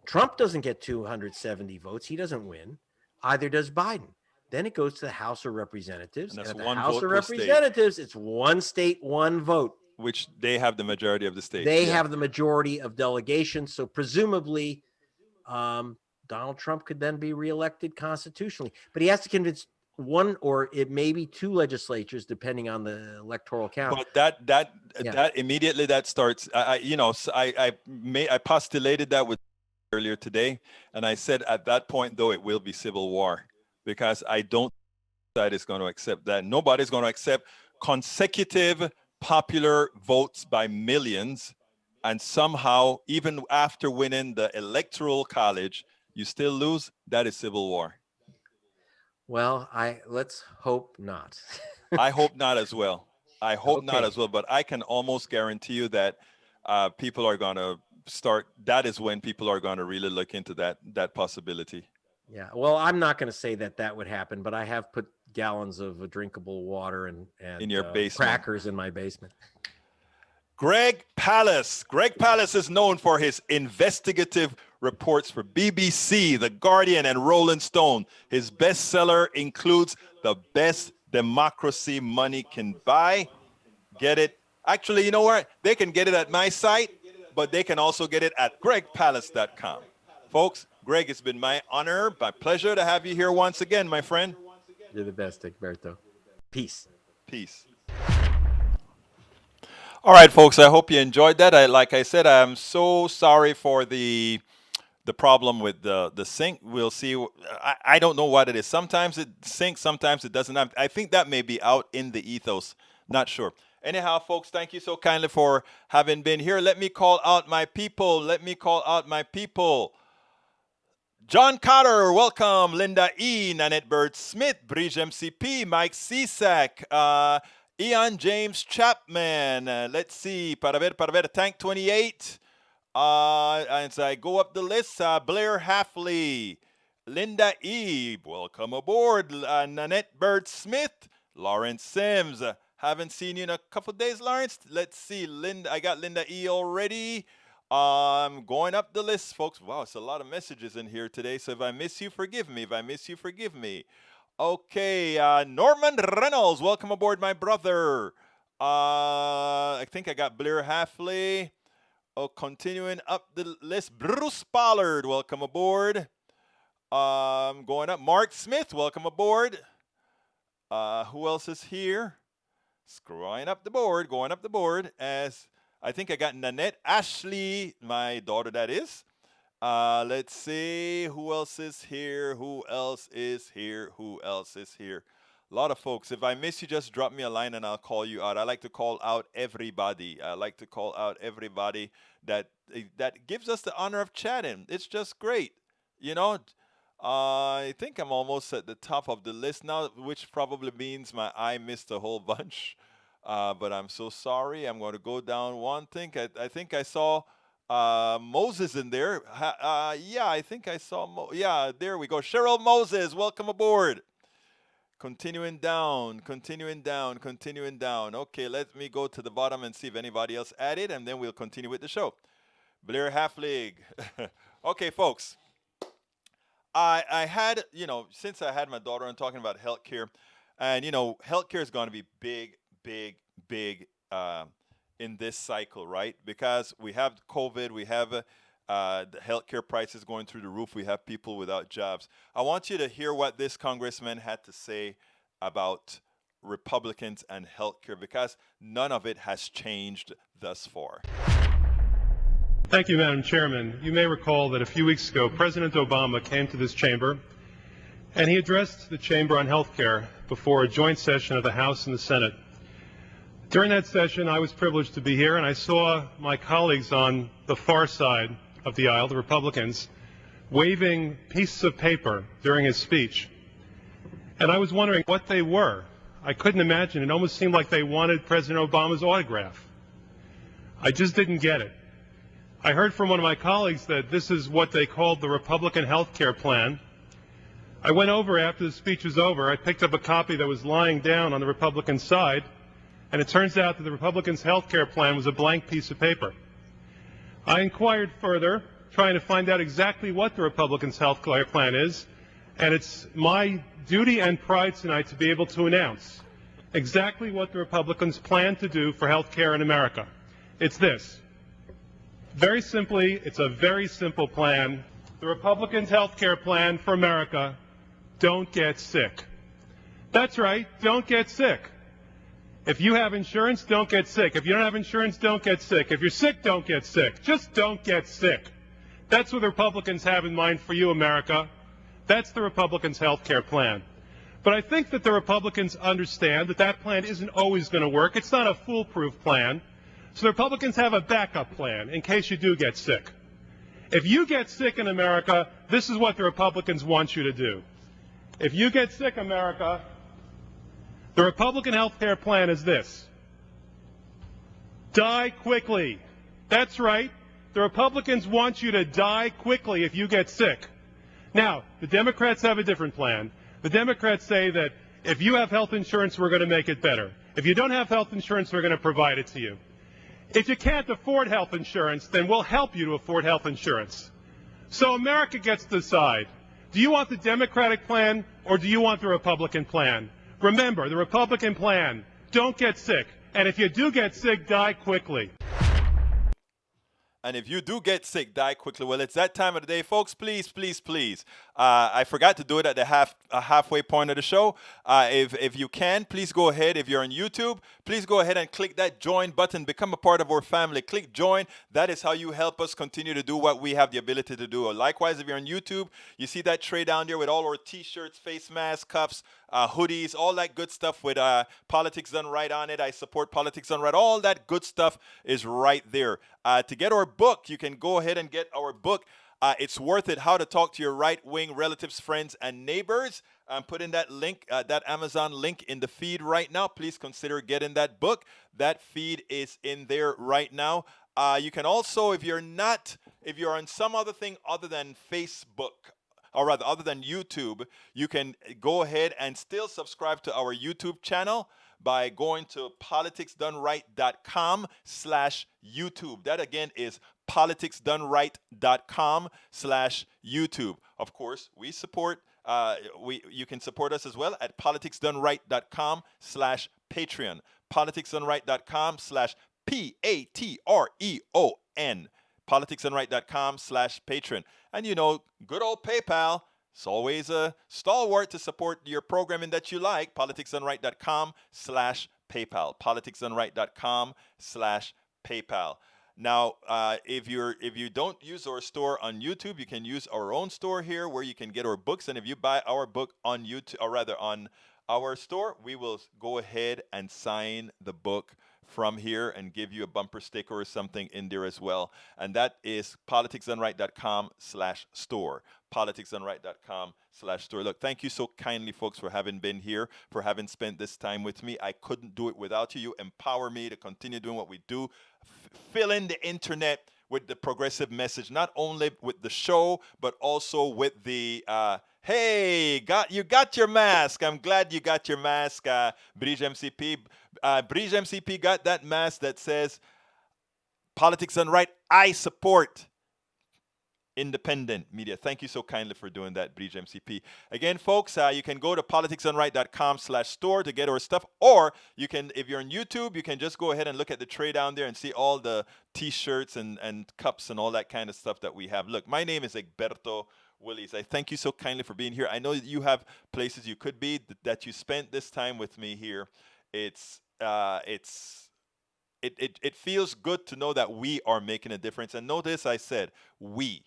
Trump doesn't get 270 votes. He doesn't win. Either does Biden. Then it goes to the House of Representatives. And that's at the one House vote of per state. Representatives, it's one state, one vote. Which they have the majority of the states. They have the majority of delegations. So presumably, Donald Trump could then be reelected constitutionally. But he has to convince one or it may be 2 legislatures, depending on the electoral count. But that immediately that starts. I postulated that with earlier today, and I said at that point, though, it will be civil war, because I don't think that is going to accept that. Nobody's going to accept consecutive popular votes by millions, and somehow, even after winning the electoral college, you still lose. That is civil war. Well, let's hope not. I hope not as well. But I can almost guarantee you that people are going to start. That is when people are going to really look into that possibility. Yeah. Well, I'm not going to say that would happen, but I have put gallons of drinkable water and in your basement, crackers in my basement. Greg Palast. Greg Palast is known for his investigative reports for BBC, The Guardian, and Rolling Stone. His bestseller includes The Best Democracy Money Can Buy. Get it? Actually, you know what? They can get it at my site, but they can also get it at gregpalast.com. Folks, Greg, it's been my honor, my pleasure to have you here once again, my friend. You're the best, Egberto. Peace. Peace. All right, folks, I hope you enjoyed that. Like I said, I'm so sorry for the problem with the sync. We'll see. I don't know what it is. Sometimes it syncs, sometimes it doesn't. I think that may be out in the ethos. Not sure. Anyhow, folks, thank you so kindly for having been here. Let me call out my people. John Cotter, welcome. Linda E, Nanette Bird Smith, Bridge MCP, Mike Cisak, Ian James Chapman. Let's see. Para ver, Tank 28. As I go up the list, Blair Halfley, Linda E, welcome aboard. Nanette Bird Smith, Lawrence Sims. Haven't seen you in a couple days, Lawrence. Let's see. I got Linda E already. Going up the list, folks. Wow, it's a lot of messages in here today. So if I miss you, forgive me. Okay, Norman Reynolds, welcome aboard, my brother. I think I got Blair Halfley. Continuing up the list, Bruce Pollard, welcome aboard. Going up, Mark Smith, welcome aboard. Who else is here? Going up the board, as I think I got Nanette Ashley, my daughter that is. Let's see. Who else is here? Who else is here? Who else is here? A lot of folks. If I miss you, just drop me a line and I'll call you out. I like to call out everybody. I like to call out everybody that gives us the honor of chatting. It's just great. You know, I think I'm almost at the top of the list now, which probably means I missed a whole bunch. But I'm so sorry. I'm going to go down one thing. I think I saw Moses in there. Yeah, I think I saw. Yeah, there we go. Cheryl Moses, welcome aboard. Continuing down, continuing down, continuing down. Okay, let me go to the bottom and see if anybody else added, and then we'll continue with the show. Blair Halflig. Okay, folks. I had, since I had my daughter, I'm talking about healthcare, and healthcare is going to be big, big, big in this cycle, right? Because we have COVID, we have the healthcare prices going through the roof, we have people without jobs. I want you to hear what this congressman had to say about Republicans and healthcare, because none of it has changed thus far. Thank you, Madam Chairman. You may recall that a few weeks ago, President Obama came to this chamber and he addressed the chamber on health care before a joint session of the House and the Senate. During that session, I was privileged to be here, and I saw my colleagues on the far side of the aisle, the Republicans, waving pieces of paper during his speech. And I was wondering what they were. I couldn't imagine. It almost seemed like they wanted President Obama's autograph. I just didn't get it. I heard from one of my colleagues that this is what they called the Republican health care plan. I went over after the speech was over. I picked up a copy that was lying down on the Republican side, and it turns out that the Republicans' health care plan was a blank piece of paper. I inquired further, trying to find out exactly what the Republicans' health care plan is, and it's my duty and pride tonight to be able to announce exactly what the Republicans plan to do for health care in America. It's this. Very simply, it's a very simple plan. The Republicans' health care plan for America: don't get sick. That's right, don't get sick. If you have insurance, don't get sick. If you don't have insurance, don't get sick. If you're sick, don't get sick. Just don't get sick. That's what the Republicans have in mind for you, America. That's the Republicans' health care plan. But I think that the Republicans understand that that plan isn't always going to work. It's not a foolproof plan. So the Republicans have a backup plan in case you do get sick. If you get sick in America, this is what the Republicans want you to do. If you get sick, America, the Republican health care plan is this: die quickly. That's right. The Republicans want you to die quickly if you get sick. Now, the Democrats have a different plan. The Democrats say that if you have health insurance, we're going to make it better. If you don't have health insurance, we're going to provide it to you. If you can't afford health insurance, then we'll help you to afford health insurance. So America gets to decide. Do you want the Democratic plan or do you want the Republican plan? Remember, the Republican plan: don't get sick. And if you do get sick, die quickly. And if you do get sick, die quickly. Well, it's that time of the day, folks. Please, please, please. I forgot to do it at the halfway point of the show. If you can, please go ahead. If you're on YouTube, please go ahead and click that join button. Become a part of our family. Click join. That is how you help us continue to do what we have the ability to do. Likewise, if you're on YouTube, you see that tray down there with all our T-shirts, face masks, cuffs, hoodies, all that good stuff with Politics Done Right on it. I support Politics Done Right. All that good stuff is right there. To get our book, you can go ahead and get our book. It's worth it. How to Talk to Your Right-Wing Relatives, Friends, and Neighbors. I'm putting that link, that Amazon link in the feed right now. Please consider getting that book. That feed is in there right now. You can also, if you're on some other thing other than Facebook, or rather other than YouTube, you can go ahead and still subscribe to our YouTube channel by going to politicsdoneright.com/YouTube. That again is politicsdoneright.com/YouTube. Of course, we support, you can support us as well at politicsdoneright.com/Patreon. politicsdoneright.com/Patreon. politicsdoneright.com/Patreon. And good old PayPal. It's always a stalwart to support your programming that you like. politicsdoneright.com/PayPal. politicsdoneright.com/PayPal. Now, if you don't use our store on YouTube, you can use our own store here where you can get our books. And if you buy our book on YouTube, or rather on our store, we will go ahead and sign the book from here and give you a bumper sticker or something in there as well. And that is politicsdoneright.com/store. politicsdoneright.com/store. Look, thank you so kindly, folks, for having been here, for having spent this time with me. I couldn't do it without you. You empower me to continue doing what we do, fill in the internet with the progressive message, not only with the show, but also with the hey, you got your mask. I'm glad you got your mask, Bridge MCP. Bridge MCP got that mask that says Politics Done Right. I support independent media. Thank you so kindly for doing that, Bridge MCP. Again, folks, you can go to politicsdoneright.com/store to get our stuff, or you can, if you're on YouTube, you can just go ahead and look at the tray down there and see all the t-shirts and cups and all that kind of stuff that we have. Look, my name is Egberto Willies. I thank you so kindly for being here. I know that you have places you could be, that you spent this time with me here. It feels good to know that we are making a difference. And notice I said we.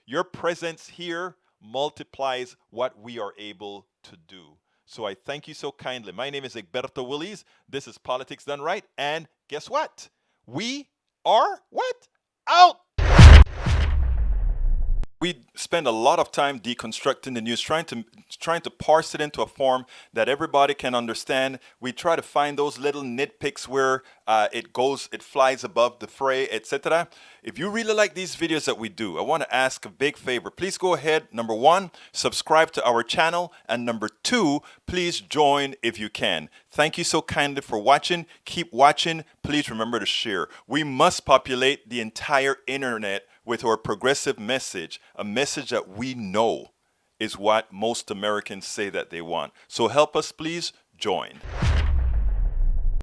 Your presence here multiplies what we are able to do. So I thank you so kindly. My name is Egberto Willies. This is Politics Done Right. And guess what? We are what? Out! We spend a lot of time deconstructing the news, trying to parse it into a form that everybody can understand. We try to find those little nitpicks where it flies above the fray, etc. If you really like these videos that we do, I want to ask a big favor. Please go ahead, number 1, subscribe to our channel, and number 2, please join if you can. Thank you so kindly for watching. Keep watching. Please remember to share. We must populate the entire internet with our progressive message, a message that we know is what most Americans say that they want. So help us, please join.